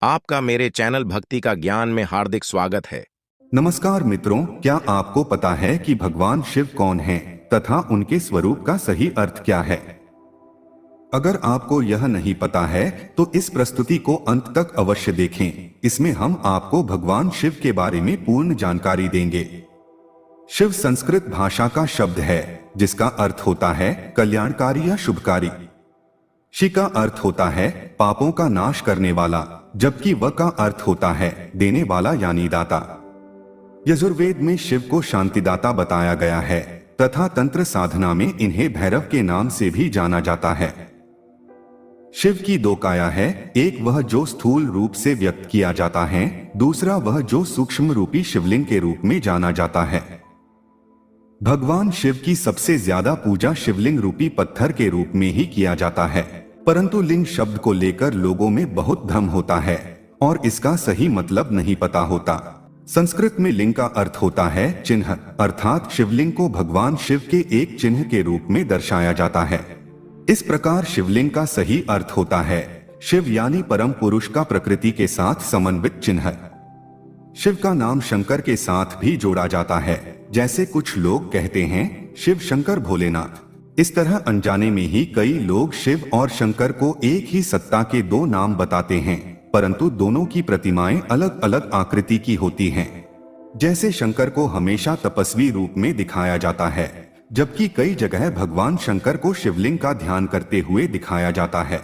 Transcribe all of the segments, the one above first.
आपका मेरे चैनल भक्ति का ज्ञान में हार्दिक स्वागत है। नमस्कार मित्रों, क्या आपको पता है कि भगवान शिव कौन हैं तथा उनके स्वरूप का सही अर्थ क्या है? अगर आपको यह नहीं पता है तो इस प्रस्तुति को अंत तक अवश्य देखें। इसमें हम आपको भगवान शिव के बारे में पूर्ण जानकारी देंगे। शिव संस्कृत भाषा का शब्द है जिसका अर्थ होता है कल्याणकारी या शुभकारी। शि का अर्थ होता है पापों का नाश करने वाला, जबकि व का अर्थ होता है देने वाला यानी दाता। यजुर्वेद में शिव को शांतिदाता बताया गया है तथा तंत्र साधना में इन्हें भैरव के नाम से भी जाना जाता है। शिव की दो काया है, एक वह जो स्थूल रूप से व्यक्त किया जाता है, दूसरा वह जो सूक्ष्म रूपी शिवलिंग के रूप में जाना जाता है। भगवान शिव की सबसे ज्यादा पूजा शिवलिंग रूपी पत्थर के रूप में ही किया जाता है, परंतु लिंग शब्द को लेकर लोगों में बहुत भ्रम होता है और इसका सही मतलब नहीं पता होता। संस्कृत में लिंग का अर्थ होता है चिन्ह, अर्थात शिवलिंग को भगवान शिव के एक चिन्ह के रूप में दर्शाया जाता है। इस प्रकार शिवलिंग का सही अर्थ होता है शिव यानी परम पुरुष का प्रकृति के साथ समन्वित चिन्ह। शिव का नाम शंकर के साथ भी जोड़ा जाता है, जैसे कुछ लोग कहते हैं शिव शंकर भोलेनाथ। इस तरह अनजाने में ही कई लोग शिव और शंकर को एक ही सत्ता के दो नाम बताते हैं, परंतु दोनों की प्रतिमाएं अलग अलग आकृति की होती हैं। जैसे शंकर को हमेशा तपस्वी रूप में दिखाया जाता है, जबकि कई जगह भगवान शंकर को शिवलिंग का ध्यान करते हुए दिखाया जाता है।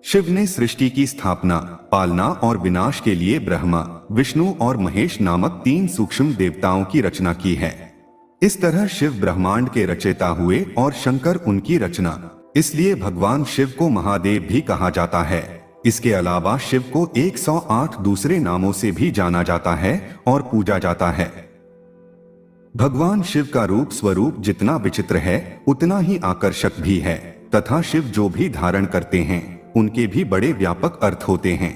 शिव ने सृष्टि की स्थापना, पालना और विनाश के लिए ब्रह्मा, विष्णु और महेश नामक तीन सूक्ष्म देवताओं की रचना की है। इस तरह शिव ब्रह्मांड के रचयिता हुए और शंकर उनकी रचना, इसलिए भगवान शिव को महादेव भी कहा जाता है। इसके अलावा शिव को 108 दूसरे नामों से भी जाना जाता है और पूजा जाता है। भगवान शिव का रूप स्वरूप जितना विचित्र है उतना ही आकर्षक भी है तथा शिव जो भी धारण करते हैं उनके भी बड़े व्यापक अर्थ होते हैं।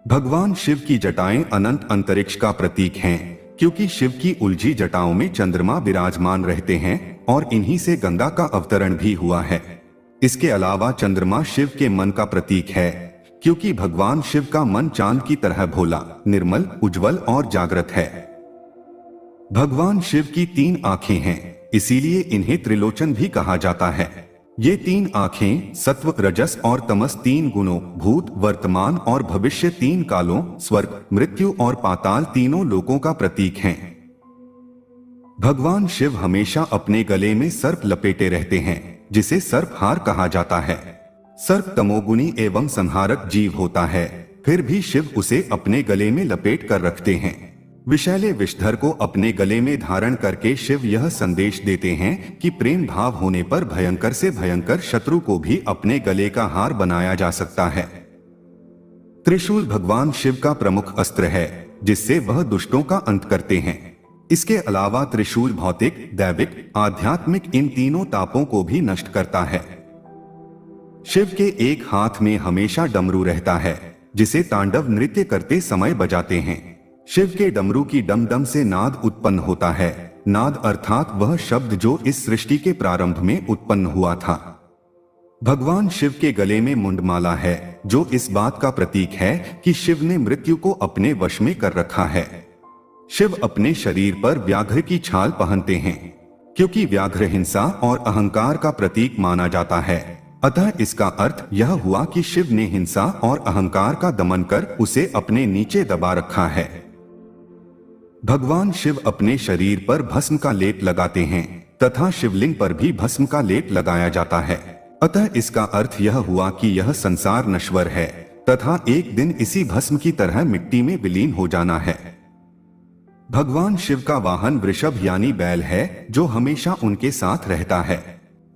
भगवान शिव की जटाएं अनंत अंतरिक्ष का प्रतीक हैं, क्योंकि शिव की उलझी जटाओं में चंद्रमा विराजमान रहते हैं और इन्हीं से गंगा का अवतरण भी हुआ है। इसके अलावा चंद्रमा शिव के मन का प्रतीक है, क्योंकि भगवान शिव का मन चांद की तरह भोला, निर्मल, उज्जवल और जागृत है। भगवान शिव की 3 आंखें हैं, इसीलिए इन्हें त्रिलोचन भी कहा जाता है। ये 3 आंखें सत्व, रजस और तमस 3 गुणों, भूत, वर्तमान और भविष्य 3 कालों, स्वर्ग, मृत्यु और पाताल तीनों लोकों का प्रतीक हैं। भगवान शिव हमेशा अपने गले में सर्प लपेटे रहते हैं, जिसे सर्पहार कहा जाता है। सर्प तमोगुणी एवं संहारक जीव होता है, फिर भी शिव उसे अपने गले में लपेट कर रखते हैं। विषैले विषधर को अपने गले में धारण करके शिव यह संदेश देते हैं कि प्रेम भाव होने पर भयंकर से भयंकर शत्रु को भी अपने गले का हार बनाया जा सकता है। त्रिशूल भगवान शिव का प्रमुख अस्त्र है, जिससे वह दुष्टों का अंत करते हैं। इसके अलावा त्रिशूल भौतिक, दैविक, आध्यात्मिक इन तीनों तापों को भी नष्ट करता है। शिव के एक हाथ में हमेशा डमरू रहता है, जिसे तांडव नृत्य करते समय बजाते हैं। शिव के डमरू की डम डम से नाद उत्पन्न होता है। नाद अर्थात वह शब्द जो इस सृष्टि के प्रारंभ में उत्पन्न हुआ था। भगवान शिव के गले में मुंडमाला है, जो इस बात का प्रतीक है कि शिव ने मृत्यु को अपने वश में कर रखा है। शिव अपने शरीर पर व्याघ्र की छाल पहनते हैं, क्योंकि व्याघ्र हिंसा और अहंकार का प्रतीक माना जाता है। अतः इसका अर्थ यह हुआ कि शिव ने हिंसा और अहंकार का दमन कर उसे अपने नीचे दबा रखा है। भगवान शिव अपने शरीर पर भस्म का लेप लगाते हैं तथा शिवलिंग पर भी भस्म का लेप लगाया जाता है। अतः इसका अर्थ यह हुआ कि यह संसार नश्वर है तथा एक दिन इसी भस्म की तरह मिट्टी में विलीन हो जाना है। भगवान शिव का वाहन वृषभ यानी बैल है, जो हमेशा उनके साथ रहता है।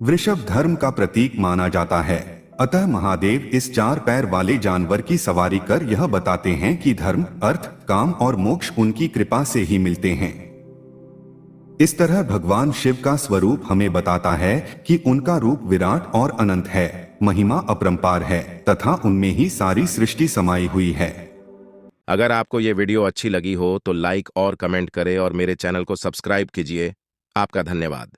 वृषभ धर्म का प्रतीक माना जाता है, अतः महादेव इस 4 पैर वाले जानवर की सवारी कर यह बताते हैं कि धर्म, अर्थ, काम और मोक्ष उनकी कृपा से ही मिलते हैं। इस तरह भगवान शिव का स्वरूप हमें बताता है कि उनका रूप विराट और अनंत है, महिमा अपरंपार है तथा उनमें ही सारी सृष्टि समाई हुई है। अगर आपको ये वीडियो अच्छी लगी हो तो लाइक और कमेंट करें और मेरे चैनल को सब्सक्राइब कीजिए। आपका धन्यवाद।